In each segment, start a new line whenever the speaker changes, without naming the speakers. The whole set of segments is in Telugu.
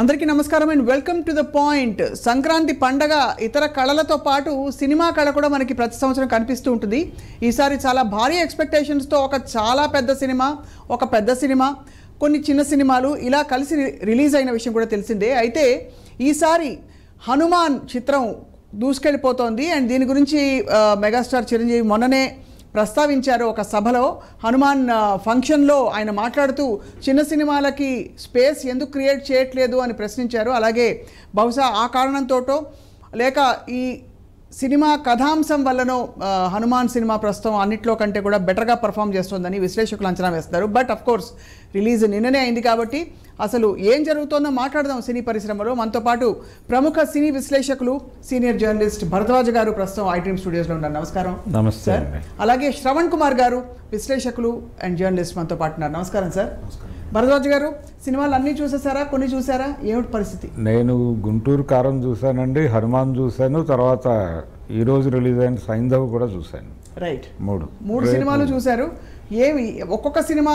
అందరికీ నమస్కారం and welcome to the point. Sankranti పండగ ఇతర కళలతో పాటు సినిమా కళ కూడా మనకి ప్రతి సంవత్సరం కనిపిస్తూ ఉంటుంది. ఈసారి చాలా భారీ ఎక్స్పెక్టేషన్స్తో ఒక చాలా పెద్ద సినిమా, ఒక పెద్ద సినిమా, కొన్ని చిన్న సినిమాలు ఇలా కలిసి రిలీజ్ అయిన విషయం కూడా తెలిసిందే. అయితే ఈసారి హనుమాన్ చిత్రం దూసుకెళ్ళిపోతోంది అండ్ దీని గురించి మెగాస్టార్ చిరంజీవి మొన్ననే ప్రస్తావించారు ఒక సభలో. హనుమాన్ ఫంక్షన్లో ఆయన మాట్లాడుతూ చిన్న సినిమాలకి స్పేస్ ఎందుకు క్రియేట్ చేయట్లేదు అని ప్రశ్నించారు. అలాగే బహుశా ఆ కారణంతోటో లేక ఈ సినిమా కథాంశం వల్లనో హనుమాన్ సినిమా ప్రస్తుతం అన్నిట్లో కంటే కూడా బెటర్గా పర్ఫామ్ చేస్తుందని విశ్లేషకులు అంచనా వేస్తారు. బట్ అఫ్ కోర్స్ రిలీజ్ నిన్ననే అయింది కాబట్టి అసలు ఏం జరుగుతోందో మాట్లాడదాం సినీ పరిశ్రమలో. మనతో పాటు ప్రముఖ సినీ విశ్లేషకులు సీనియర్ జర్నలిస్ట్ భరద్వాజ్ గారు ప్రస్తుతం ఐడ్రీమ్ స్టూడియోస్లో ఉన్నారు. నమస్కారం.
నమస్తే సార్.
అలాగే శ్రవణ్ కుమార్ గారు విశ్లేషకులు అండ్ జర్నలిస్ట్ మనతో పాటు ఉన్నారు. నమస్కారం సార్. భరద్వాజ్ గారు, సినిమాలు అన్నీ చూసేసారా, కొన్ని చూసారా, ఏమిటి పరిస్థితి?
నేను గుంటూరు కారం చూశానండి, హనుమాన్ చూశాను, తర్వాత ఈరోజు రిలీజ్ అయిన సైంధవ్ కూడా చూశాను.
రైట్, మూడు
రేపు
సినిమాలు చూశారు. ఏమి ఒక్కొక్క సినిమా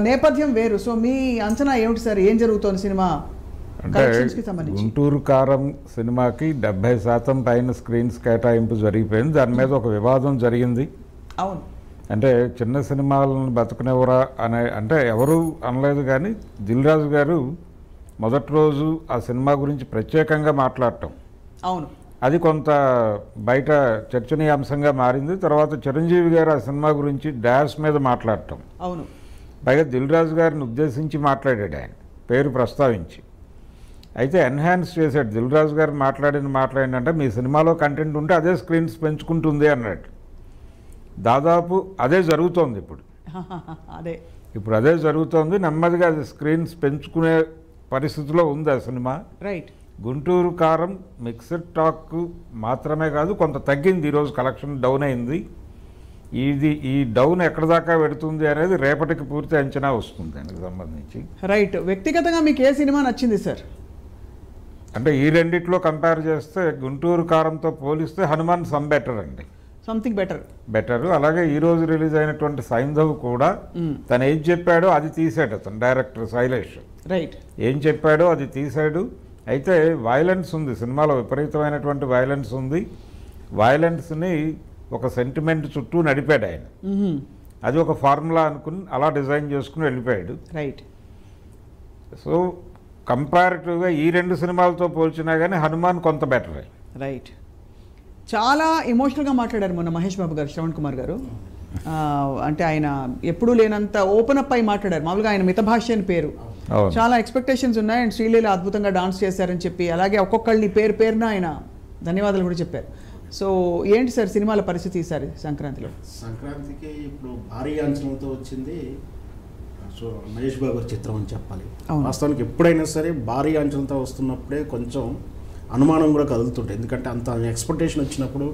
నేపథ్యం వేరు. సో మీ అంచనా ఏమిటి సార్, ఏం జరుగుతోంది సినిమా
అంటే
కలెక్షన్స్ కి సంబంధించి?
గుంటూరు కారం సినిమాకి 70% పైన స్క్రీన్స్ కేటాయింపు జరిగిపోయింది. దాని మీద ఒక వివాదం జరిగింది.
అవును,
అంటే చిన్న సినిమాలను బతుకునేవరా అనే, అంటే ఎవరు అనలేదు, కానీ దిల్ రాజు గారు మొదటి రోజు ఆ సినిమా గురించి ప్రత్యేకంగా మాట్లాడటం,
అవును,
అది కొంత బయట చర్చనీయాంశంగా మారింది. తర్వాత చిరంజీవి గారు ఆ సినిమా గురించి డాష్ మీద మాట్లాడటం,
అవును,
పైగా దిల్ రాజు గారిని ఉద్దేశించి మాట్లాడాడు, ఆయన పేరు ప్రస్తావించి. అయితే ఎన్హాన్స్ చేశాడు. దిల్ రాజు గారు మాట్లాడిందంటే మీ సినిమాలో కంటెంట్ ఉంటే అదే స్క్రీన్స్ పెంచుకుంటుంది అన్నట్టు. దాదాపు అదే జరుగుతోంది ఇప్పుడు. అదే జరుగుతోంది. నెమ్మదిగా అది స్క్రీన్స్ పెంచుకునే పరిస్థితిలో ఉంది ఆ సినిమా.
రైట్.
గుంటూరు కారం మిక్స్డ్ టాక్ మాత్రమే కాదు, కొంత తగ్గింది. ఈరోజు కలెక్షన్ డౌన్ అయింది. ఈ డౌన్ ఎక్కడ దాకా పెడుతుంది అనేది రేపటికి పూర్తి అంచనా వస్తుంది దానికి సంబంధించి.
రైట్. వ్యక్తిగతంగా మీకు ఏ సినిమా నచ్చింది సార్?
అంటే ఈ రెండిట్లో కంపేర్ చేస్తే గుంటూరు కారంతో పోలిస్తే హనుమాన్ సమ్ బెటర్ అండి,
సంథింగ్ బెటర్.
అలాగే ఈ రోజు రిలీజ్ అయినటువంటి సైంధవ్ కూడా తను ఏం చెప్పాడో అది తీసాడు. అతను డైరెక్టర్ శైలేష్
రైట్
ఏం చెప్పాడో అది తీసాడు. అయితే వైలెన్స్ ఉంది సినిమాలో, విపరీతమైనటువంటి వైలెన్స్ ఉంది. వైలెన్స్ని ఒక సెంటిమెంట్ చుట్టూ నడిపాడు ఆయన. అది ఒక ఫార్ములా అనుకుని అలా డిజైన్ చేసుకుని వెళ్ళిపోయాడు.
రైట్.
సో కంపారిటివ్గా ఈ రెండు సినిమాలతో పోల్చినా కానీ హనుమాన్ కొంత బెటర్.
రైట్. చాలా ఎమోషనల్గా మాట్లాడారు మొన్న మహేష్ బాబు గారు, శ్రవణ్ కుమార్ గారు. అంటే ఆయన ఎప్పుడూ లేనంత ఓపెన్ అప్ అయి మాట్లాడారు. మామూలుగా ఆయన మితభాష అని పేరు, చాలా ఎక్స్పెక్టేషన్స్ ఉన్నాయి అండ్ శ్రీలీల అద్భుతంగా డాన్స్ చేశారని చెప్పి, అలాగే ఒక్కొక్కళ్ళని పేరున ఆయన ధన్యవాదాలు కూడా చెప్పారు. సో ఏంటి సార్ సినిమాల పరిస్థితి ఈసారి సంక్రాంతిలో?
సంక్రాంతికి ఇప్పుడు భారీ అంచనాలతో వచ్చింది సో మహేష్ బాబు గారి చిత్రం అని చెప్పాలి. వాస్తవానికి ఎప్పుడైనా సరే భారీ అంచనాలతో వస్తున్నప్పుడే కొంచెం అనుమానం కూడా కదులుతుంటాయి. ఎందుకంటే అంత ఎక్స్పెక్టేషన్ వచ్చినప్పుడు,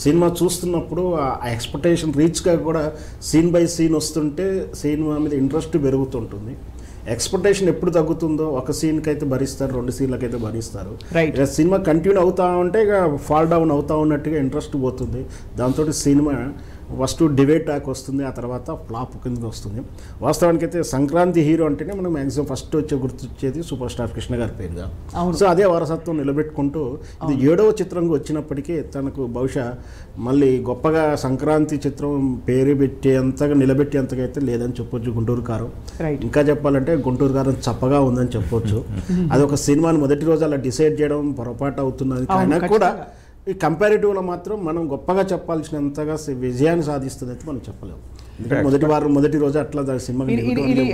సినిమా చూస్తున్నప్పుడు ఆ ఎక్స్పెక్టేషన్ రీచ్గా కూడా సీన్ బై సీన్ వస్తుంటే సినిమా మీద ఇంట్రెస్ట్ పెరుగుతుంటుంది. ఎక్స్పెక్టేషన్ ఎప్పుడు తగ్గుతుందో, ఒక సీన్కి అయితే భరిస్తారు, 2 సీన్లకి అయితే భరిస్తారు. ఇక సినిమా కంటిన్యూ అవుతూ ఉంటే ఇక ఫాల్ డౌన్ అవుతూ ఉన్నట్టుగా ఇంట్రెస్ట్ పోతుంది. దాంతో సినిమా ఫస్ట్ డిబేట్ టాక్ వస్తుంది, ఆ తర్వాత ఫ్లాప్ కిందకి వస్తుంది. వాస్తవానికి అయితే సంక్రాంతి హీరో అంటేనే మనం మ్యాక్సిమం ఫస్ట్ గుర్తొచ్చేది సూపర్ స్టార్ కృష్ణ గారి పేరుగా. సో అదే వారసత్వం నిలబెట్టుకుంటూ ఇది 7వ చిత్రంగా వచ్చినప్పటికీ తనకు బహుశా మళ్ళీ గొప్పగా సంక్రాంతి చిత్రం పేరు పెట్టేంతగా నిలబెట్టేంతగా అయితే లేదని చెప్పొచ్చు గుంటూరు కారం. ఇంకా చెప్పాలంటే గుంటూరు కారం చప్పగా ఉందని చెప్పొచ్చు. అది ఒక సినిమాని మొదటి రోజు అలా డిసైడ్ చేయడం పొరపాటు అవుతున్నది. అయినా కూడా ఈ కంపారిటివ్లో మాత్రం మనం గొప్పగా చెప్పాల్సినంతగా విజయాన్ని సాధిస్తుంది అయితే మనం చెప్పలేము. మొదటి రోజు అట్లా సినిమా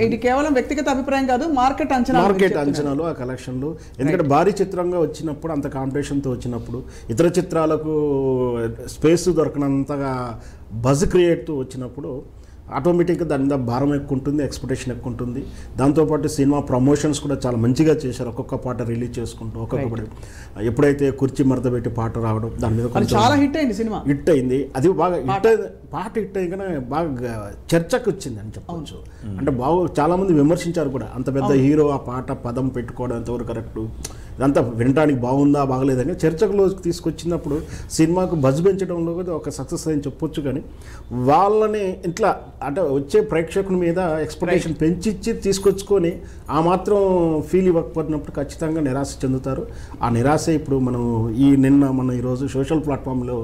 ఇది కేవలం వ్యక్తిగత అభిప్రాయం కాదు, మార్కెట్
అంచనాలు, ఆ కలెక్షన్లు. ఎందుకంటే భారీ చిత్రంగా వచ్చినప్పుడు, అంత కాంపిటీషన్తో వచ్చినప్పుడు, ఇతర చిత్రాలకు స్పేస్ దొరకనంతగా బజ్ క్రియేట్తో వచ్చినప్పుడు ఆటోమేటిక్గా దాని మీద భారం ఎక్కువ ఉంటుంది, ఎక్స్పెక్టేషన్ ఎక్కువ ఉంటుంది. దాంతోపాటు సినిమా ప్రమోషన్స్ కూడా చాలా మంచిగా చేశారు. ఒక్కొక్క పాట రిలీజ్ చేసుకుంటూ ఒక్కొక్కటి ఎప్పుడైతే కుర్చీ మడత పెట్టి పాట రావడం, దాని మీద
చాలా హిట్ అయింది సినిమా.
హిట్ అయింది. అది బాగా పాట హిట్ అయ్యి బాగా చర్చకు వచ్చింది అని చెప్పవచ్చు. అంటే చాలా మంది విమర్శించారు కూడా, అంత పెద్ద హీరో ఆ పాట పదం పెట్టుకోవడం ఎంతవరకు కరెక్ట్. ఇదంతా వినడానికి బాగుందా బాగలేదని చర్చకులోకి తీసుకొచ్చినప్పుడు సినిమాకు బజ్ పెంచడంలో కూడా ఒక సక్సెస్ అని చెప్పొచ్చు. కానీ వాళ్ళని ఇట్లా అంటే వచ్చే ప్రేక్షకుల మీద ఎక్స్పెక్టేషన్ పెంచిచ్చి తీసుకొచ్చుకొని ఆ మాత్రం ఫీల్ ఇవ్వకపోయినప్పుడు ఖచ్చితంగా నిరాశ చెందుతారు. ఆ నిరాశ ఇప్పుడు మనం మన ఈరోజు సోషల్ ప్లాట్ఫామ్లో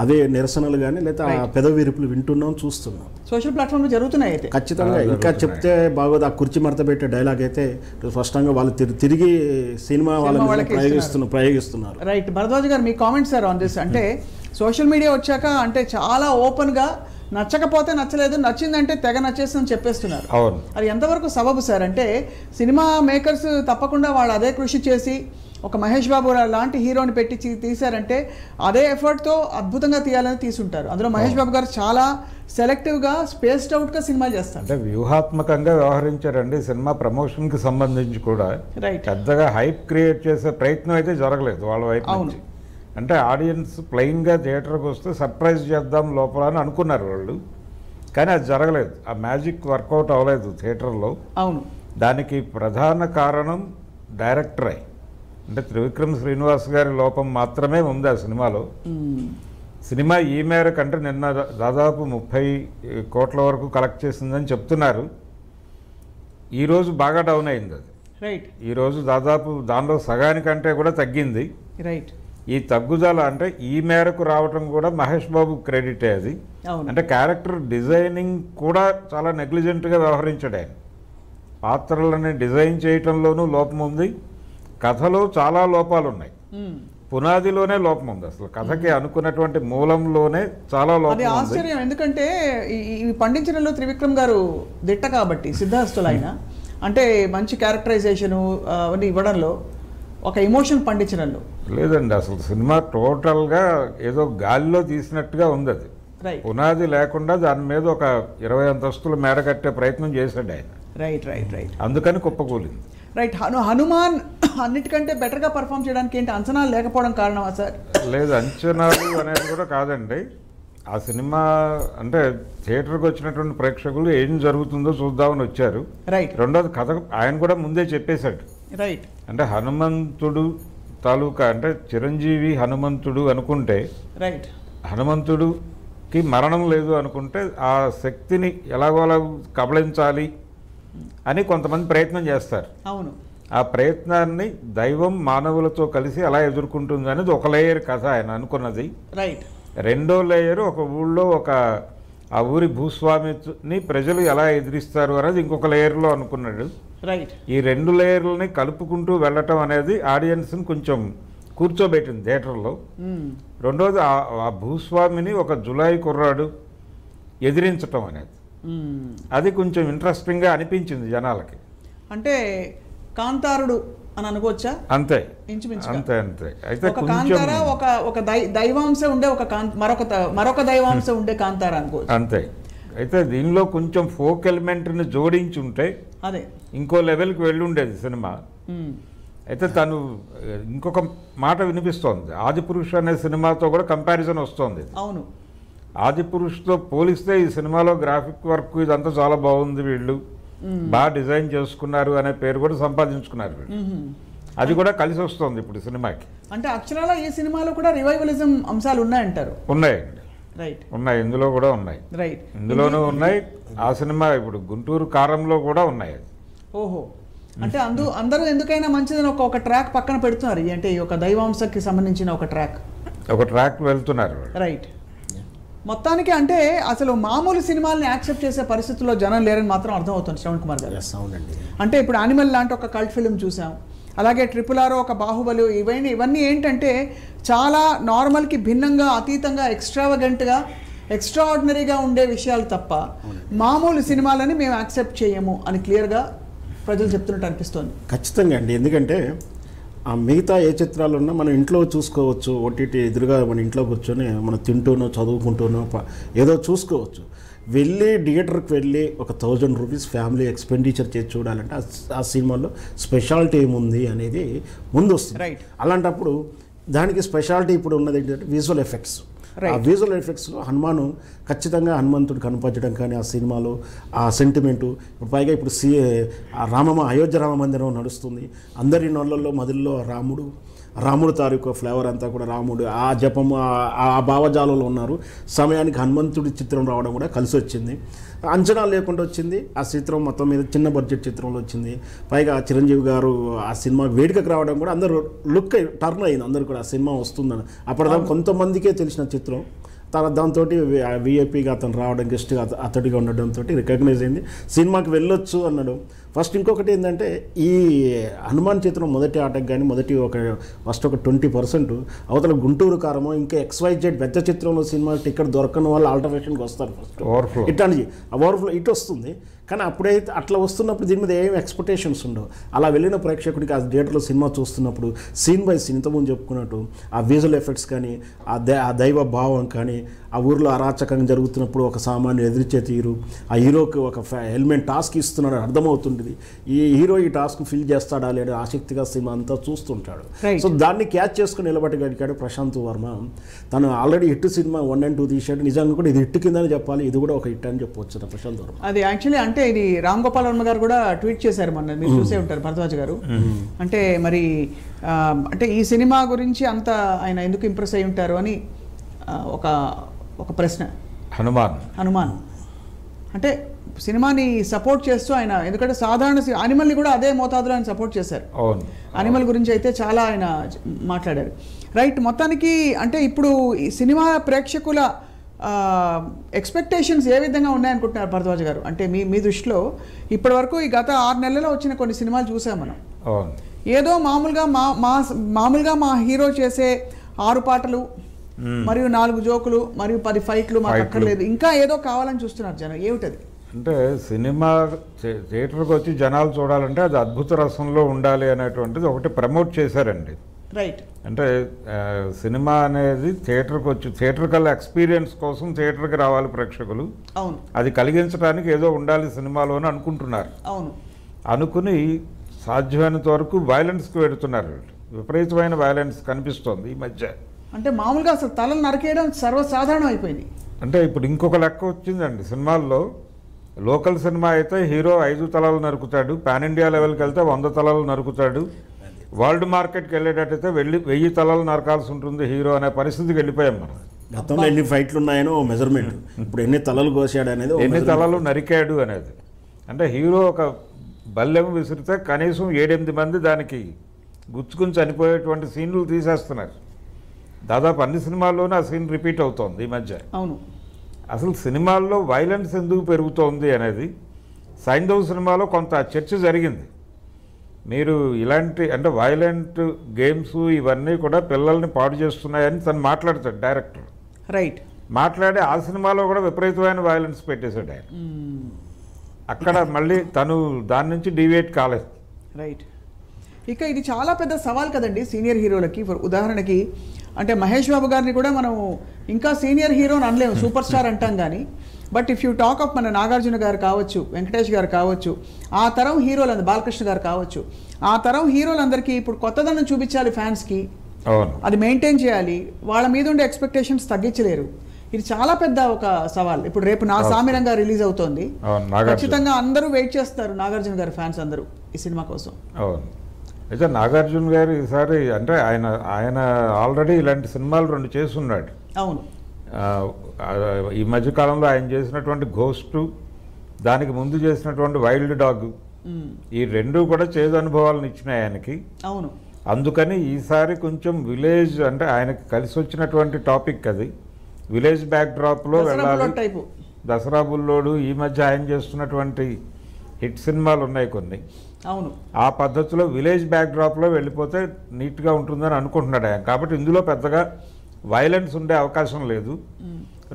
అదే నిరసనలు కానీ లేదా పెదవిరుపులు వింటున్నాం, చూస్తున్నాం.
సోషల్ ప్లాట్ఫామ్లో జరుగుతున్నాయి అయితే
ఖచ్చితంగా. ఇంకా చెప్తే బాగోదు, ఆ కుర్చీ మడత పెట్టే డైలాగ్ అయితే స్పష్టంగా వాళ్ళు తిరిగి సినిమా వాళ్ళకి ప్రయోగిస్తున్నారు.
రైట్. భరద్వాజ్ గారు మీ కామెంట్స్ సార్ ఆన్ దిస్. అంటే సోషల్ మీడియా వచ్చాక అంటే చాలా ఓపెన్గా నచ్చకపోతే నచ్చలేదు, నచ్చిందంటే తెగ నచ్చేస్తుందని చెప్పేస్తున్నారు. అది ఎంతవరకు సబబు సార్? అంటే సినిమా మేకర్స్ తప్పకుండా వాళ్ళు అదే కృషి చేసి ఒక మహేష్ బాబు లాంటి హీరోని పెట్టి తీశారంటే అదే ఎఫర్ట్తో అద్భుతంగా తీయాలని తీసుంటారు. అందులో మహేష్ బాబు గారు చాలా సెలెక్టివ్గా స్పేస్డ్ అవుట్గా సినిమా చేస్తారు.
అంటే వ్యూహాత్మకంగా వ్యవహరించారండి. సినిమా ప్రమోషన్కి సంబంధించి కూడా పెద్దగా హైప్ క్రియేట్ చేసే ప్రయత్నం అయితే జరగలేదు వాళ్ళ వైపు నుంచి. అంటే ఆడియన్స్ ప్లెయిన్గా థియేటర్కి వస్తే సర్ప్రైజ్ చేద్దాం లోపల అని అనుకున్నారు వాళ్ళు, కానీ అది జరగలేదు. ఆ మ్యాజిక్ వర్కౌట్ అవ్వలేదు థియేటర్లో.
అవును.
దానికి ప్రధాన కారణం డైరెక్టరే. అంటే త్రివిక్రమ్ శ్రీనివాస్ గారి లోపం మాత్రమే ఉంది ఆ సినిమాలో. సినిమా ఈ మేరకు అంటే నిన్న దాదాపు 30 కోట్ల వరకు కలెక్ట్ చేసిందని చెప్తున్నారు. ఈరోజు బాగా డౌన్ అయింది అది.
రైట్.
ఈరోజు దాదాపు దానిలో సగానికంటే కూడా తగ్గింది.
రైట్.
ఈ తగ్గుదల అంటే ఈ మేరకు రావటం కూడా మహేష్ బాబు క్రెడిటే అది. అంటే క్యారెక్టర్ డిజైనింగ్ కూడా చాలా నెగ్లిజెంట్గా వ్యవహరించాడు ఆయన. పాత్రలని డిజైన్ చేయటంలోనూ లోపం ఉంది, కథలో చాలా లోపాలు ఉన్నాయి. పునాదిలోనే లోపం ఉంది, అసలు కథకి అనుకున్నటువంటి మూలంలోనే చాలా లోపం.
ఆశ్చర్యం, ఎందుకంటే ఇవి పండించడంలో త్రివిక్రమ్ గారు దిట్ట కాబట్టి సిద్ధాస్తులు ఆయన. అంటే మంచి క్యారెక్టరైజేషను అవన్నీ ఇవ్వడంలో, ఒక ఎమోషన్ పండించడంలో
లేదండి. అసలు సినిమా టోటల్గా ఏదో గాలిలో తీసినట్టుగా ఉంది అది. పునాది లేకుండా దాని మీద ఒక 20 అంతస్తుల మేడ కట్టే ప్రయత్నం చేశాడు ఆయన.
Right right right.
అందుకని కుప్పకూలింది.
రైట్. హనుమాన్ అన్నిటికంటే బెటర్గా పర్ఫామ్ చేయడానికి ఏంటి అంచనాలు లేకపోవడం కారణమా సార్?
లేదు, అంచనాలు అనేది కూడా కాదండి. ఆ సినిమా అంటే థియేటర్కి వచ్చినటువంటి ప్రేక్షకులు ఏం జరుగుతుందో చూద్దామని వచ్చారు.
రైట్.
రెండోది కథ ఆయన కూడా ముందే చెప్పేశాడు.
రైట్.
అంటే హనుమంతుడు తాలూకా అంటే చిరంజీవి హనుమంతుడు అనుకుంటే,
రైట్,
హనుమంతుడికి మరణం లేదు అనుకుంటే ఆ శక్తిని ఎలాగోలా కబళించాలి అని కొంతమంది ప్రయత్నం చేస్తారు.
అవును.
ఆ ప్రయత్నాన్ని దైవం మానవులతో కలిసి ఎలా ఎదుర్కొంటుంది అనేది ఒక లేయర్ కథ ఆయన అనుకున్నది.
రైట్.
రెండో లేయరు ఒక ఊళ్ళో ఆ ఊరి భూస్వామిని ప్రజలు ఎలా ఎదిరిస్తారు అనేది ఇంకొక లేయర్లో అనుకున్నాడు.
రైట్.
ఈ 2 లేయర్లని కలుపుకుంటూ వెళ్ళటం అనేది ఆడియన్స్ని కొంచెం కూర్చోబెట్టింది థియేటర్లో. రెండోది ఆ భూస్వామిని ఒక జులాయి కుర్రాడు ఎదిరించటం అనేది, అది కొంచెం ఇంట్రెస్టింగ్గా అనిపించింది జనాలకి.
అంటే కాంతారుడు అని అనుకోవచ్చా?
అంతే,
ఇంచుమించుగా
అంతే అంతే. అయితే
కాంతార ఒక దైవాంశం ఉండే మరొక దైవాంశం ఉండే కాంతార అనుకోవచ్చు.
అంతే. అయితే దీనిలో కొంచెం ఫోక్ ఎలిమెంట్ని జోడించి ఉంటే
అదే ఇంకో
లెవెల్కి వెళ్ళి ఉండేది సినిమా. అయితే తను ఇంకొక మాట వినిపిస్తోంది, ఆదిపురుష్ అనే సినిమాతో కూడా కంపారిజన్ వస్తోంది.
అవును.
ఆదిపురుష్తో పోలిస్తే ఈ సినిమాలో గ్రాఫిక్ వర్క్ ఇదంతా చాలా బాగుంది, వీళ్ళు బాగా డిజైన్ చేసుకున్నారు అనే పేరు కూడా సంపాదించుకున్నారు వీళ్ళు. అది కూడా కలిసి వస్తుంది ఇప్పుడు సినిమాకి.
అంటే అక్షరాల ఈ సినిమాలో కూడా రివైవలిజం అంశాలు ఉన్నాయంటారు?
ఉన్నాయండి.
రైట్.
ఉన్నాయి, ఇందులో కూడా ఉన్నాయి.
రైట్.
ఇందులోనూ ఉన్నాయి. ఆ సినిమా ఇప్పుడు గుంటూరు కారంలో కూడా ఉన్నాయి.
ఓహో. అంటే అందరూ ఎందుకైనా మంచిదని ఒక ట్రాక్ పక్కన పెడుతున్నారు. అంటే ఈ ఒక దైవాంశకి సంబంధించిన ఒక ట్రాక్
వెళ్తున్నారు.
రైట్. మొత్తానికి అంటే అసలు మామూలు సినిమాల్ని యాక్సెప్ట్ చేసే పరిస్థితుల్లో జనం లేరని మాత్రం అర్థమవుతుంది శ్రవణ్ కుమార్ గారు. అంటే ఇప్పుడు యానిమల్ లాంటి ఒక కల్ట్ ఫిల్మ్ చూసాం, అలాగే RRR, ఒక బాహుబలి, ఇవన్నీ ఏంటంటే చాలా నార్మల్కి భిన్నంగా, అతీతంగా, ఎక్స్ట్రావగెంట్గా, ఎక్స్ట్రాఆర్డినరీగా ఉండే విషయాలు తప్ప మామూలు సినిమాలని మేము యాక్సెప్ట్ చేయము అని క్లియర్గా ప్రజలు చెప్తున్నట్టు అనిపిస్తుంది.
ఖచ్చితంగా అండి. ఎందుకంటే ఆ మిగతా ఏ చిత్రాలు ఉన్నా మనం ఇంట్లో చూసుకోవచ్చు, OTT ఎదురుగా మన ఇంట్లో కూర్చొని మనం తింటూనో చదువుకుంటూనో ఏదో చూసుకోవచ్చు. థియేటర్కి వెళ్ళి ఒక 1000 రూపీస్ ఫ్యామిలీ ఎక్స్పెండిచర్ చేసి చూడాలంటే ఆ సినిమాలో స్పెషాలిటీ ఏముంది అనేది ముందు వస్తుంది. అలాంటప్పుడు దానికి స్పెషాలిటీ ఇప్పుడు ఉన్నది ఏంటంటే విజువల్ ఎఫెక్ట్స్. ఆ విజువల్ ఎఫెక్ట్స్లో హనుమాను ఖచ్చితంగా హనుమంతుడు కనపరచడం కానీ ఆ సినిమాలో ఆ సెంటిమెంటు ఇప్పుడు పైగా ఇప్పుడు అయోధ్య రామ మందిరం నడుస్తుంది, అందరి నోళ్ళల్లో మదిల్లో రాముడు తాలూకు ఫ్లేవర్ అంతా కూడా రాముడు ఆ జపము ఆ భావజాలంలో ఉన్నారు. సమయానికి హనుమంతుడి చిత్రం రావడం కూడా కలిసి వచ్చింది, అంచనా లేకుండా వచ్చింది. ఆ చిత్రం మొత్తం మీద చిన్న బడ్జెట్ చిత్రంలో వచ్చింది. పైగా చిరంజీవి గారు ఆ సినిమా వేడుకకు రావడం కూడా అందరూ టర్న్ అయింది, అందరూ కూడా ఆ సినిమా వస్తుందని. అప్పటిదాకా కొంతమందికే తెలిసిన చిత్రం, దాంతో విఐపీగా అతను రావడం, గెస్ట్గా అతడిగా ఉండడంతో రికగ్నైజ్ అయింది, సినిమాకి వెళ్ళొచ్చు అన్నాడు. ఫస్ట్ ఇంకొకటి ఏంటంటే ఈ హనుమాన్ చిత్రం మొదటి ఆటకు కానీ ఫస్ట్ ఒక 20% అవతల గుంటూరు కారమో ఇంకా XYZ పెద్ద చిత్రంలో సినిమా టికెట్ దొరకని వాళ్ళు ఆల్టర్నేషన్కి వస్తారు ఫస్ట్, ఇట్లాంటి ఓవర్ఫ్లో ఇటు వస్తుంది. కానీ అప్పుడైతే అట్లా వస్తున్నప్పుడు దీని మీద ఏం ఎక్స్పెక్టేషన్స్ ఉండవు. అలా వెళ్ళిన ప్రేక్షకుడికి ఆ థియేటర్లో సినిమా చూస్తున్నప్పుడు సీన్ బై సీన్ ఇంతకుముందు చెప్పుకున్నట్టు ఆ విజువల్ ఎఫెక్ట్స్ కానీ ఆ దైవ భావం కానీ ఆ ఊరిలో అరాచకంగా జరుగుతున్నప్పుడు ఒక సామాన్యుడు ఎదిరిచే తీరు, ఆ హీరోకి ఒక హెల్మెట్ టాస్క్ ఇస్తున్నాడు అర్థమవుతుంటుంది, ఈ హీరో ఈ టాస్క్ ఫిల్ చేస్తాడా లేదా ఆసక్తిగా సినిమా అంతా చూస్తుంటాడు. సో దాన్ని క్యాచ్ చేసుకుని నిలబెట్టగలిగాడు ప్రశాంత్ వర్మ. తను ఆల్రెడీ హిట్ సినిమా 1 and 2 తీశాడు, నిజంగా కూడా ఇది హిట్ కిందని చెప్పాలి, ఇది కూడా ఒక హిట్ అని చెప్పవచ్చు ప్రశాంత్ వర్మ.
అది యాక్చువల్లీ అంటే ఇది రామ్ గోపాల్ వర్మ గారు కూడా ట్వీట్ చేశారు మొన్న, మీరు చూసే ఉంటారు భరద్వాజ్ గారు. అంటే మరి అంటే ఈ సినిమా గురించి అంత ఆయన ఎందుకు ఇంప్రెస్ అయి ఉంటారు అని ఒక ప్రశ్న. హనుమాన్ అంటే సినిమాని సపోర్ట్ చేస్తూ ఆయన, ఎందుకంటే సాధారణ అనిమల్ని కూడా అదే మోతాదులో ఆయన సపోర్ట్ చేశారు. అనిమల్ గురించి అయితే చాలా ఆయన మాట్లాడారు. రైట్, మొత్తానికి అంటే ఇప్పుడు ఈ సినిమా ప్రేక్షకుల ఎక్స్పెక్టేషన్స్ ఏ విధంగా ఉన్నాయనుకుంటున్నారు భరద్వాజ్ గారు? అంటే మీ దృష్టిలో ఇప్పటి వరకు ఈ గత 6 నెలల్లో వచ్చిన కొన్ని సినిమాలు చూసాం మనం. ఏదో మామూలుగా మా హీరో చేసే 6 పాటలు మరియు 4 జోకులు మరియు 10 ఫైట్లు మాకు అక్కర్లేదు, ఇంకా ఏదో కావాలని చూస్తున్నారు జనం. ఏమిటది?
అంటే సినిమా థియేటర్కి వచ్చి జనాలు చూడాలంటే అది అద్భుత రసంలో ఉండాలి అనేటువంటిది ఒకటి ప్రమోట్ చేశారండి.
రైట్,
అంటే సినిమా అనేది థియేటర్కల్ ఎక్స్పీరియన్స్ కోసం థియేటర్కి రావాలి ప్రేక్షకులు.
అవును, అది
కలిగించడానికి ఏదో ఉండాలి సినిమాలో అని అనుకుంటున్నారు.
అవును,
అనుకుని సాధ్యమైనంత వరకు వైలెన్స్కి వెళుతున్నారు. విపరీతమైన వైలెన్స్ కనిపిస్తోంది ఈ మధ్య.
అంటే మామూలుగా అసలు తలలు నరికేయడం సర్వసాధారణం అయిపోయింది.
అంటే ఇప్పుడు ఇంకొక లెక్క వచ్చిందండి సినిమాల్లో. లోకల్ సినిమా అయితే హీరో 5 తలలు నరుకుతాడు, పాన్ ఇండియా లెవెల్కి వెళ్తే 100 తలలు నరుకుతాడు, వరల్డ్ మార్కెట్కి వెళ్ళేటట్టయితే 1000 తలలు నరకాల్సి ఉంటుంది హీరో అనే పరిస్థితికి వెళ్ళిపోయాం మనం.
గతంలో ఎన్ని ఫైట్లు ఉన్నాయనో మెజర్మెంట్, ఇప్పుడు ఎన్ని తలలు కోసాడు అనేది,
ఎన్ని తలలు నరికాడు అనేది. అంటే హీరో ఒక బల్లెం విసిరితే కనీసం 7-8 మంది దానికి గుచ్చుకుని చనిపోయేటువంటి సీన్లు తీసేస్తున్నారు. దాదాపు అన్ని సినిమాల్లోనూ ఆ సీన్ రిపీట్ అవుతోంది ఈ మధ్య.
అవును,
అసలు సినిమాల్లో వైలెన్స్ ఎందుకు పెరుగుతోంది అనేది సైంధవ్ సినిమాలో కొంత చర్చ జరిగింది. మీరు ఇలాంటి అంటే వైలెంట్ గేమ్స్ ఇవన్నీ కూడా పిల్లల్ని పాడు చేస్తున్నాయని తను మాట్లాడతాడు డైరెక్టర్.
రైట్,
మాట్లాడి ఆ సినిమాలో కూడా విపరీతమైన వైలెన్స్ పెట్టేశాడు ఆయన. అక్కడ మళ్ళీ తను దాని నుంచి డీవియేట్ కాలేదు.
రైట్, ఇక ఇది చాలా పెద్ద సవాల్ కదండి సీనియర్ హీరోలకి. ఉదాహరణకి అంటే మహేష్ బాబు గారిని కూడా మనం ఇంకా సీనియర్ హీరో అని అనలేము, సూపర్ స్టార్ అంటాం కానీ. But if you talk of మన నాగార్జున గారు కావచ్చు, వెంకటేష్ గారు కావచ్చు, ఆ తరం హీరోలు, బాలకృష్ణ గారు కావచ్చు, ఆ తరం హీరోలందరికీ ఇప్పుడు కొత్తదనం చూపించాలి ఫ్యాన్స్కి, అది మెయింటైన్ చేయాలి, వాళ్ళ మీద ఉండే ఎక్స్పెక్టేషన్స్ తగ్గించలేరు. ఇది చాలా పెద్ద ఒక సవాల్. ఇప్పుడు రేపు నా సామిరంగా రిలీజ్ అవుతోంది, ఖచ్చితంగా అందరూ వెయిట్ చేస్తారు నాగార్జున గారి ఫ్యాన్స్ అందరూ ఈ సినిమా కోసం.
అయితే నాగార్జున గారు ఈసారి అంటే ఆయన ఆల్రెడీ ఇలాంటి సినిమాలు 2 చేస్తున్నాడు.
అవును,
ఈ మధ్యకాలంలో ఆయన చేసినటువంటి ఘోస్ట్, దానికి ముందు చేసినటువంటి వైల్డ్ డాగ్, ఈ 2 కూడా చేదు అనుభవాలను ఇచ్చినాయి ఆయనకి.
అవును,
అందుకని ఈసారి కొంచెం విలేజ్ అంటే ఆయనకి కలిసి వచ్చినటువంటి టాపిక్ అది. విలేజ్ బ్యాక్ డ్రాప్లో వెళ్ళాలి. దసరా బుల్లోడు, ఈ మధ్య ఆయన చేస్తున్నటువంటి హిట్ సినిమాలు ఉన్నాయి కొన్ని.
అవును,
ఆ పద్ధతిలో విలేజ్ బ్యాక్ డ్రాప్లో వెళ్ళిపోతే నీట్గా ఉంటుందని అనుకుంటున్నాడు ఆయన. కాబట్టి ఇందులో పెద్దగా వైలెన్స్ ఉండే అవకాశం లేదు.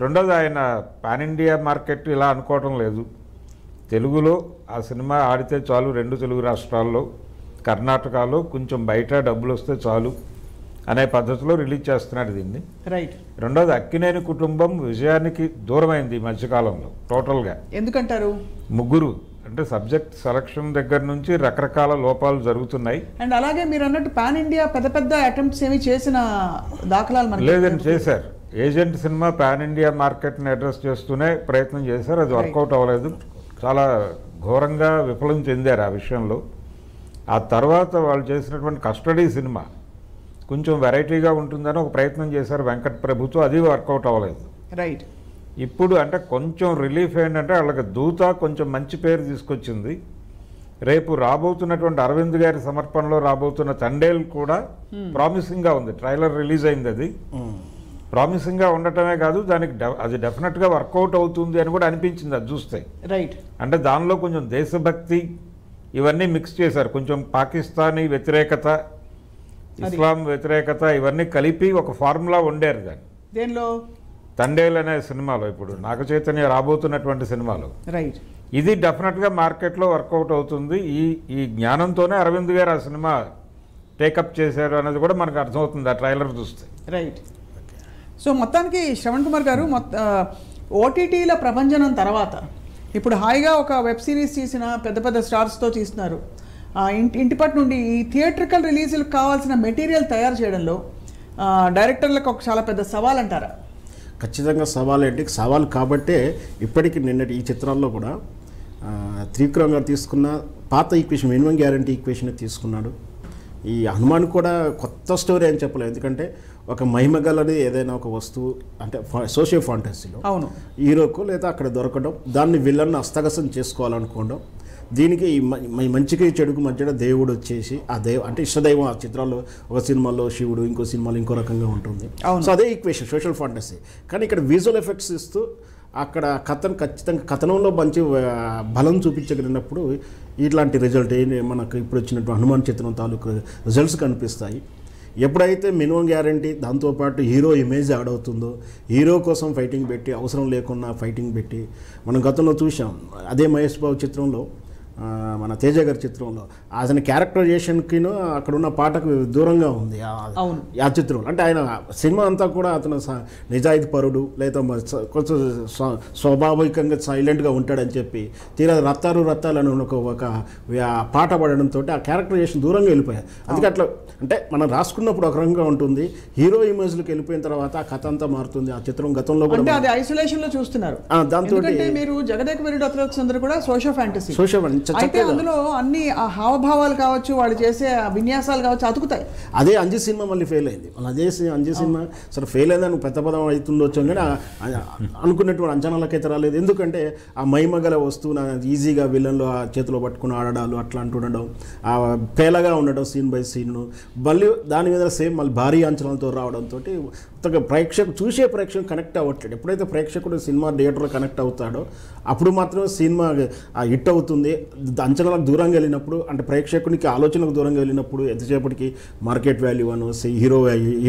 రెండోది ఆయన పాన్ ఇండియా మార్కెట్ ఇలా అనుకోవటం లేదు. తెలుగులో ఆ సినిమా ఆడితే చాలు, 2 తెలుగు రాష్ట్రాల్లో, కర్ణాటకలో కొంచెం బయట డబ్బులు వస్తే చాలు అనే పద్ధతిలో రిలీజ్ చేస్తున్నాడు దీన్ని.
రైట్,
రెండోది అక్కినేని కుటుంబం విజయానికి దూరమైంది ఈ మధ్యకాలంలో టోటల్గా.
ఎందుకంటారు?
ముగ్గురు అంటే సబ్జెక్ట్ సెలక్షన్ దగ్గర నుంచి రకరకాల లోపాలు జరుగుతున్నాయి.
అండ్ అలాగే మీరు అన్నట్టు పాన్ ఇండియా పెద్ద పెద్ద అటెంప్ట్స్ ఏమి చేసిన దాఖలాలు మనకి
లేదని చేశారు. ఏజెంట్ సినిమా పాన్ ఇండియా మార్కెట్ని అడ్రస్ చేస్తూనే ప్రయత్నం చేశారు, అది వర్కౌట్ అవ్వలేదు, చాలా ఘోరంగా విఫలం చెందారు ఆ విషయంలో. ఆ తర్వాత వాళ్ళు చేసినటువంటి కస్టడీ సినిమా కొంచెం వెరైటీగా ఉంటుందని ఒక ప్రయత్నం చేశారు వెంకట్ ప్రభుతో, అది వర్కౌట్ అవ్వలేదు.
రైట్.
ఇప్పుడు అంటే కొంచెం రిలీఫ్ ఏంటంటే వాళ్ళకి దూత కొంచెం మంచి పేరు తీసుకొచ్చింది. రేపు రాబోతున్నటువంటి అరవింద్ గారి సమర్పణలో రాబోతున్న తండేల్ కూడా ప్రామిసింగ్గా ఉంది. ట్రైలర్ రిలీజ్ అయింది, అది ప్రామిసింగ్గా ఉండటమే కాదు దానికి అది డెఫినెట్గా వర్కౌట్ అవుతుంది అని కూడా అనిపించింది అది చూస్తే.
రైట్.
అంటే దానిలో కొంచెం దేశభక్తి ఇవన్నీ మిక్స్ చేశారు, కొంచెం పాకిస్తానీ వ్యతిరేకత, ఇస్లాం వ్యతిరేకత ఇవన్నీ కలిపి ఒక ఫార్ములా వండారు దాన్ని.
దేనిలో?
తండేల్ అనే సినిమాలో, ఇప్పుడు నాగ చైతన్య రాబోతున్నటువంటి సినిమాలో.
రైట్.
ఇది డెఫినెట్గా మార్కెట్లో వర్కౌట్ అవుతుంది. ఈ జ్ఞానంతోనే అరవింద్ గారు ఆ సినిమా టేకప్ చేశారు అనేది కూడా మనకు అర్థమవుతుంది ఆ ట్రైలర్ చూస్తే.
రైట్. సో మొత్తానికి శ్రవణ్ కుమార్ గారు ఓటీటీల ప్రభంజనం తర్వాత ఇప్పుడు హాయిగా ఒక వెబ్ సిరీస్ తీసిన పెద్ద పెద్ద స్టార్స్తో తీస్తున్నారు. ఇంటిపటి నుండి ఈ థియేట్రికల్ రిలీజులకు కావాల్సిన మెటీరియల్ తయారు చేయడంలో డైరెక్టర్లకు ఒక చాలా పెద్ద సవాల్ అంటారా?
ఖచ్చితంగా సవాల్ ఏంటి, సవాల్ కాబట్టే ఇప్పటికి నిన్నటి ఈ చిత్రాల్లో కూడా త్రివిక్రమ్ గారు తీసుకున్న పాత ఈక్వేషన్, మినిమం గ్యారంటీ ఈక్వేషన్ తీసుకున్నాడు. ఈ హనుమాన్ కూడా కొత్త స్టోరీ అని చెప్పలేదు, ఎందుకంటే ఒక మహిమగలది ఏదైనా ఒక వస్తువు అంటే సోషియో ఫాంటసీలో
అవును
హీరోకు లేదా అక్కడ దొరకడం, దాన్ని విలన్ను హస్తగతం చేసుకోవాలనుకోవడం, దీనికి ఈ మంచికి చెడుకు మధ్యలో దేవుడు వచ్చేసి ఆ అంటే ఇష్టదైవం. ఆ చిత్రాల్లో ఒక సినిమాలో శివుడు, ఇంకో సినిమాలో ఇంకో రకంగా ఉంటుంది. సో అదే ఈక్వేషన్ సోషల్ ఫాంటసీ. కానీ ఇక్కడ విజువల్ ఎఫెక్ట్స్ ఇస్తూ అక్కడ ఖచ్చితంగా కథనంలో మంచి బలం చూపించగలిగినప్పుడు ఇట్లాంటి రిజల్ట్ మనకు ఇప్పుడు వచ్చినట్టు హనుమాన్ చిత్రం తాలూకు రిజల్ట్స్ కనిపిస్తాయి. ఎప్పుడైతే మినిమం గ్యారంటీ దాంతోపాటు హీరో ఇమేజ్ యాడ్ అవుతుందో, హీరో కోసం ఫైటింగ్ పెట్టి అవసరం లేకున్నా ఫైటింగ్ పెట్టి మనం గతంలో చూసాం. అదే మహేష్ బాబు చిత్రంలో, మన తేజ గారి చిత్రంలో అతని క్యారెక్టరైజేషన్కిను అక్కడ ఉన్న పాటకు దూరంగా ఉంది ఆ చిత్రంలో. అంటే ఆయన సినిమా అంతా కూడా అతను నిజాయితీ పరుడు లేదా కొంచెం స్వాభావికంగా సైలెంట్గా ఉంటాడని చెప్పి తీరా రత్తాలు అని ఒక పాట పడడంతో ఆ క్యారెక్టరైజేషన్ దూరంగా వెళ్ళిపోయారు. అందుకే అట్లా అంటే మనం రాసుకున్నప్పుడు ఒక రకంగా ఉంటుంది, హీరో ఇమేజ్లోకి వెళ్ళిపోయిన తర్వాత ఆ కథ అంతా మారుతుంది. ఆ చిత్రం గతంలో కూడా
అది ఐసోలేషన్ లో చూస్తున్నారు. దాంతో మీరు జగదేక వీరుడు అతిలోక సుందరి కూడా సోషియో ఫ్యాంటసీ, అయితే అందులో అన్ని హావభావాలు కావచ్చు, వాళ్ళు చేసే విన్యాసాలు కావచ్చు అతుకుతాయి.
అదే అంజీ సినిమా మళ్ళీ ఫెయిల్ అయింది. అదే అంజీ సినిమా సరే ఫెయిల్ అయిందని పెద్ద పదం అవుతుండొచ్చు, కానీ అనుకున్నటువంటి అంచనాలకైతే రాలేదు. ఎందుకంటే ఆ మహిమగల వస్తువును ఈజీగా విలన్లో ఆ చేతిలో పట్టుకుని ఆడడాలు అట్లా అంటుండడం, ఆ పేలగా ఉండడం సీన్ బై సీన్, మళ్ళీ దాని మీద సేమ్ మళ్ళీ భారీ అంచనాలతో రావడంతో చూసే ప్రేక్షకుడు కనెక్ట్ అవ్వట్లేదు. ఎప్పుడైతే ప్రేక్షకుడు సినిమా థియేటర్లో కనెక్ట్ అవుతాడో అప్పుడు మాత్రమే సినిమా హిట్ అవుతుంది. అంచనాలకు దూరంగా వెళ్ళినప్పుడు, అంటే ప్రేక్షకునికి ఆలోచనలకు దూరంగా వెళ్ళినప్పుడు ఎంతసేపటికి మార్కెట్ వాల్యూ అను, హీరో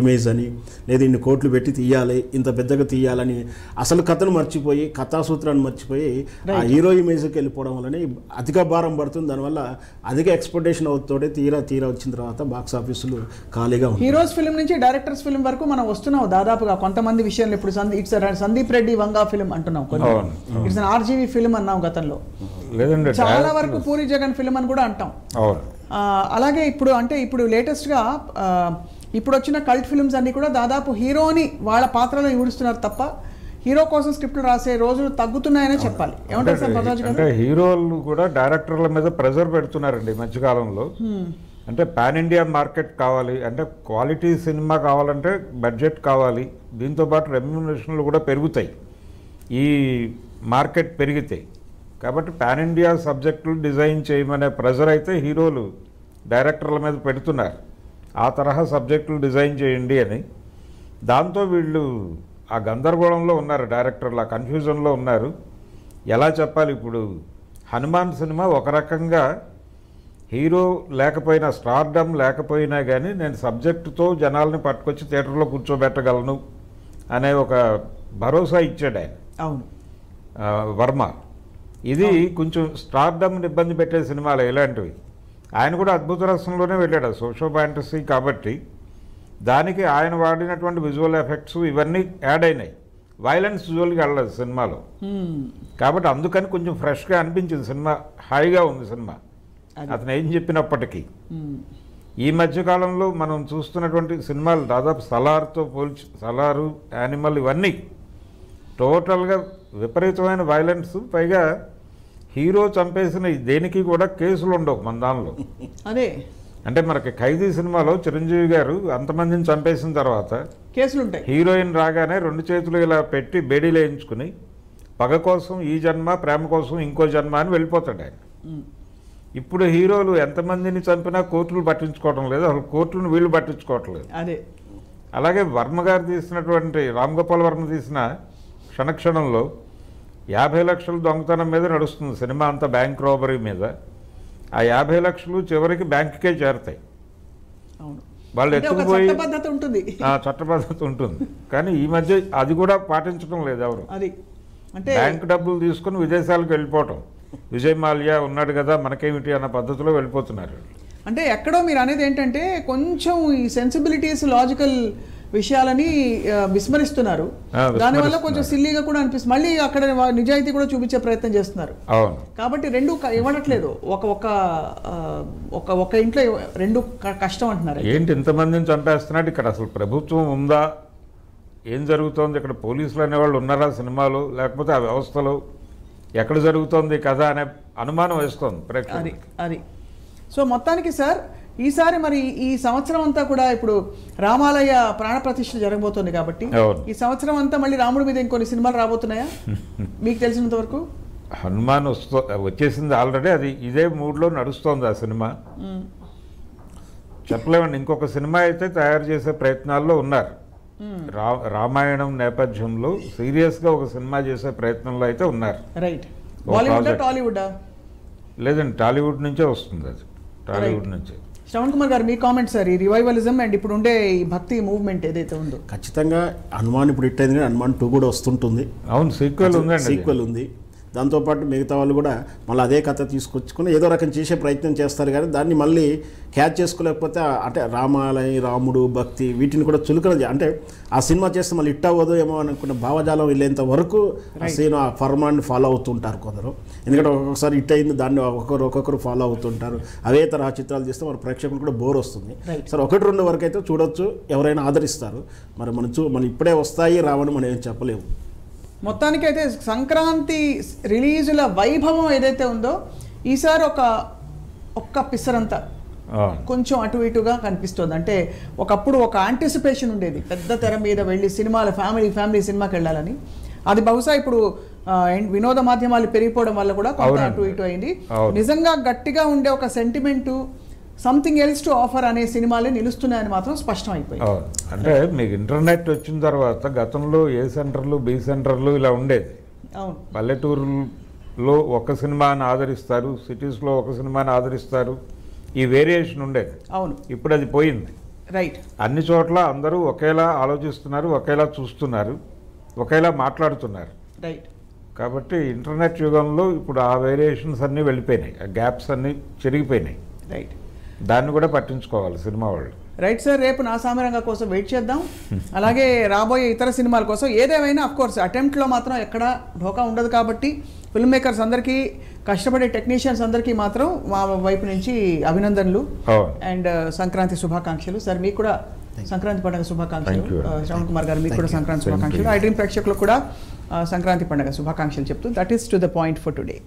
ఇమేజ్ అని, లేదా ఇన్ని కోట్లు పెట్టి తీయాలి, ఇంత పెద్దగా తీయాలని అసలు కథను మర్చిపోయి, కథాసూత్రాన్ని మర్చిపోయి ఆ హీరో ఇమేజ్కి వెళ్ళిపోవడం వల్లనే అధిక భారం పడుతుంది. దానివల్ల అధిక ఎక్స్పెక్టేషన్ అవుతుంటే తీరా వచ్చిన తర్వాత బాక్స్ ఆఫీసులు ఖాళీగా ఉంది.
హీరోస్ ఫిల్మ్ నుంచి డైరెక్టర్స్ ఫిల్మ్ వరకు మనం వస్తున్నాం దాదాపుగా. కొంతమంది విషయంలో ఇప్పుడు ఇట్స్ సందీప్ రెడ్డి వంగా ఫిల్మ్ అంటున్నాం, ఇట్స్ అన్ ఆర్జీవి ఫిల్మ్ అన్నాం గతంలో, చాలా వరకు పూరి జగన్ ఫిల్మ్ అని కూడా అంటాం. అలాగే ఇప్పుడు లేటెస్ట్గా ఇప్పుడు వచ్చిన కల్ట్ ఫిల్మ్స్ అన్ని కూడా దాదాపు హీరోని వాళ్ళ పాత్రలో ఈడుస్తున్నారు తప్ప హీరో కోసం స్క్రిప్ట్లు రాసే రోజులు తగ్గుతున్నాయనే చెప్పాలి. ఏమంటారు సార్ పద్మరాజు గారు?
అంటే హీరోలు కూడా డైరెక్టర్ల మీద ప్రెజర్ పెడుతున్నారండి ఈ మధ్యకాలంలో. అంటే పాన్ ఇండియా మార్కెట్ కావాలి అంటే క్వాలిటీ సినిమా కావాలంటే బడ్జెట్ కావాలి, దీంతోపాటు రెమ్యునరేషన్లు కూడా పెరుగుతాయి ఈ మార్కెట్ పెరిగితే. కాబట్టి పాన్ ఇండియా సబ్జెక్టులు డిజైన్ చేయమనే ప్రెజర్ అయితే హీరోలు డైరెక్టర్ల మీద పెడుతున్నారు, ఆ తరహా సబ్జెక్టులు డిజైన్ చేయండి అని. దాంతో వీళ్ళు ఆ గందరగోళంలో ఉన్నారు, డైరెక్టర్లు ఆ కన్ఫ్యూజన్లో ఉన్నారు. ఎలా చెప్పాలి? ఇప్పుడు హనుమాన్ సినిమా ఒక రకంగా హీరో లేకపోయినా, స్టార్డమ్ లేకపోయినా కానీ నేను సబ్జెక్టుతో జనాల్ని పట్టుకొచ్చి థియేటర్లో కూర్చోబెట్టగలను అనే ఒక భరోసా ఇచ్చాడు ఆయన.
అవును,
వర్మ. ఇది కొంచెం స్టార్డమ్ని ఇబ్బంది పెట్టే సినిమాలు ఇలాంటివి. ఆయన కూడా అద్భుత రసంలోనే వెళ్ళాడు, సోషల్ ఫ్యాంటసీ కాబట్టి దానికి ఆయన వాడినటువంటి విజువల్ ఎఫెక్ట్స్ ఇవన్నీ యాడ్ అయినాయి. వైలెన్స్ విజువల్గా వెళ్ళలేదు సినిమాలో, కాబట్టి అందుకని కొంచెం ఫ్రెష్గా అనిపించింది సినిమా, హాయిగా ఉంది సినిమా అతను ఏం చెప్పినప్పటికీ. ఈ మధ్యకాలంలో మనం చూస్తున్నటువంటి సినిమాలు దాదాపు సలార్తో సలారు, యానిమల్ ఇవన్నీ టోటల్గా విపరీతమైన వైలెన్స్, పైగా హీరో చంపేసిన దేనికి కూడా కేసులు ఉండవు మన దానిలో.
అదే
అంటే మనకి ఖైదీ సినిమాలో చిరంజీవి గారు అంతమందిని చంపేసిన తర్వాత
కేసులు ఉంటాయి.
హీరోయిన్ రాగానే 2 చేతులు ఇలా పెట్టి బేడీలు వేయించుకుని పగ కోసం ఈ జన్మ, ప్రేమ కోసం ఇంకో జన్మ అని వెళ్ళిపోతాడు ఆయన. ఇప్పుడు హీరోలు ఎంతమందిని చంపినా కోర్టులు పట్టించుకోవడం లేదు, అసలు కోర్టులను వీళ్ళు పట్టించుకోవటం లేదు.
అదే
అలాగే వర్మ గారు తీసినటువంటి, రామ్ గోపాల్ వర్మ తీసిన క్షణక్షణంలో 50 లక్షలు దొంగతనం మీద నడుస్తుంది సినిమా అంతా, బ్యాంక్ రాబరీ మీద. ఆ 50 లక్షలు చివరికి బ్యాంకుకే చేరుతాయి.
అవును,
వాళ్ళు ఎత్తుకుపోయి
చట్టబద్ధత
ఉంటుంది. కానీ ఈ మధ్య అది కూడా పాటించడం లేదు ఎవరు.
అది అంటే
బ్యాంక్ డబ్బులు తీసుకుని విదేశాలకు వెళ్ళిపోవటం, విజయ్ మాల్యా ఉన్నాడు కదా మనకేమిటి అన్న పద్ధతిలో వెళ్ళిపోతున్నారు.
అంటే ఎక్కడో మీరు అనేది ఏంటంటే కొంచెం ఈ సెన్సిబిలిటీస్, లాజికల్ విషయాలని విస్మరిస్తున్నారు. దానివల్ల కొంచెం సిల్లీగా కూడా అనిపిస్తుంది. మళ్ళీ అక్కడ నిజాయితీ కూడా చూపించే ప్రయత్నం చేస్తున్నారు.
అవును,
కాబట్టి రెండు ఇవ్వట్లేదు. ఒక ఇంట్లో రెండు కష్టం అంటున్నారు.
ఏంటి ఇంతమందిని చంపేస్తున్నాడు, ఇక్కడ అసలు ప్రభుత్వం ఉందా, ఏం జరుగుతోంది, ఇక్కడ పోలీసులు అనేవాళ్ళు ఉన్నారా సినిమాలో, లేకపోతే ఆ వ్యవస్థలో ఎక్కడ జరుగుతోంది కదా అనే అనుమానం వేస్తోంది ప్రేక్షకులకి.
అది సో మొత్తానికి సార్ ఈసారి మరి ఈ సంవత్సరం అంతా కూడా ఇప్పుడు రామాలయ ప్రాణప్రతిష్ఠ జరగబోతోంది కాబట్టి ఈ సంవత్సరం అంతా మళ్ళీ రాముడి మీద ఇంకొన్ని సినిమాలు రాబోతున్నాయా మీకు తెలిసినంత వరకు?
హనుమాన్ వచ్చేసింది ఆల్రెడీ, అది ఇదే మూడ్లో నడుస్తోంది ఆ సినిమా. చెప్పలేమండి, ఇంకొక సినిమా అయితే తయారు చేసే ప్రయత్నాల్లో ఉన్నారు. రామాయణం నేపథ్యంలో సీరియస్గా ఒక సినిమా చేసే ప్రయత్నంలో అయితే ఉన్నారు.
రైట్. బాలీవుడ్ టాలీవుడ్?
లేదండి, టాలీవుడ్ నుంచే వస్తుంది అది, టాలీవుడ్ నుంచే.
శ్రవణ్ కుమార్ గారు మీ కామెంట్ సార్, ఈ రివైవలిజం అండ్ ఇప్పుడు ఉండే ఈ భక్తి మూవ్మెంట్ ఏదైతే ఉందో?
ఖచ్చితంగా హనుమాన్ ఇప్పుడు హిట్ అయింది, హనుమాన్ 2 కూడా వస్తుంటుంది.
అవును, సీక్వెల్ ఉందండి,
సీక్వెల్ ఉంది. దాంతోపాటు మిగతా వాళ్ళు కూడా మళ్ళీ అదే కథ తీసుకొచ్చుకుని ఏదో రకం చేసే ప్రయత్నం చేస్తారు. కానీ దాన్ని మళ్ళీ క్యాచ్ చేసుకోలేకపోతే అంటే రామాలయం, రాముడు, భక్తి వీటిని కూడా చులకన, అంటే ఆ సినిమా చేస్తే మళ్ళీ హిట్ అవ్వదు ఏమో అనుకున్న భావజాలం వెళ్ళేంత వరకు ఆ ఫర్మాన్ని ఫాలో అవుతుంటారు కొందరు. ఎందుకంటే ఒక్కొక్కసారి హిట్ అయింది, దాన్ని ఒక్కొక్కరు ఫాలో అవుతుంటారు. అవే తరహా చిత్రాలు చేస్తే మన ప్రేక్షకులు కూడా బోర్ వస్తుంది. సరే 1-2 వరకు అయితే చూడొచ్చు, ఎవరైనా ఆదరిస్తారు. మరి మనం ఇప్పుడే వస్తాయి రావని మనం ఏం చెప్పలేము.
మొత్తానికైతే సంక్రాంతి రిలీజుల వైభవం ఏదైతే ఉందో ఈసారి ఒక్క పిసరంతా కొంచెం అటు ఇటుగా కనిపిస్తుంది. అంటే ఒకప్పుడు ఒక యాంటిసిపేషన్ ఉండేది, పెద్ద తెర మీద వెళ్ళి సినిమాల ఫ్యామిలీ సినిమాకి వెళ్ళాలని. అది బహుశా ఇప్పుడు వినోద మాధ్యమాలు పెరిగిపోవడం వల్ల కూడా కొంత అటు ఇటు అయింది. నిజంగా గట్టిగా ఉండే ఒక sentiment, something else to offer అనే సినిమాలే నిలుస్తున్నాయని మాత్రం స్పష్టం అయిపోయింది.
అంటే మీకు ఇంటర్నెట్ వచ్చిన తర్వాత గతంలో ఏ సెంటర్లు, బి సెంటర్లు ఇలా ఉండేది.
అవును,
పల్లెటూరులో ఒక సినిమాని ఆదరిస్తారు, సిటీస్లో ఒక సినిమాని ఆదరిస్తారు, ఈ వేరియేషన్ ఉండేది.
అవును,
ఇప్పుడు అది పోయింది.
రైట్.
అన్ని చోట్ల అందరూ ఒకేలా ఆలోచిస్తున్నారు, ఒకేలా చూస్తున్నారు, ఒకేలా మాట్లాడుతున్నారు.
రైట్.
కాబట్టి ఇంటర్నెట్ యుగంలో ఇప్పుడు ఆ వేరియేషన్స్ అన్నీ వెళ్ళిపోయినాయి, ఆ గ్యాప్స్ అన్నీ చెరిగిపోయినాయి.
రైట్.
దాన్ని కూడా పట్టించుకోవాలి సినిమా వాళ్ళు.
రైట్ సార్, రేపు నా సామిరంగ కోసం వెయిట్ చేద్దాం. అలాగే రాబోయే ఇతర సినిమాల కోసం. ఏదేమైనా అఫ్కోర్స్ అటెంప్ట్లో మాత్రం ఎక్కడా ఢోకా ఉండదు కాబట్టి ఫిల్మ్ మేకర్స్ అందరికీ, కష్టపడే టెక్నీషియన్స్ అందరికీ మాత్రం మా వైపు నుంచి అభినందనలు అండ్ సంక్రాంతి శుభాకాంక్షలు. సార్ మీకు కూడా సంక్రాంతి పండుగ శుభాకాంక్షలు. శ్రవణ్ కుమార్ గారు మీకు కూడా సంక్రాంతి శుభాకాంక్షలు. ఐ డ్రీమ్ ప్రేక్షకులకు కూడా సంక్రాంతి పండుగ శుభాకాంక్షలు చెప్తూ that is to the point for today.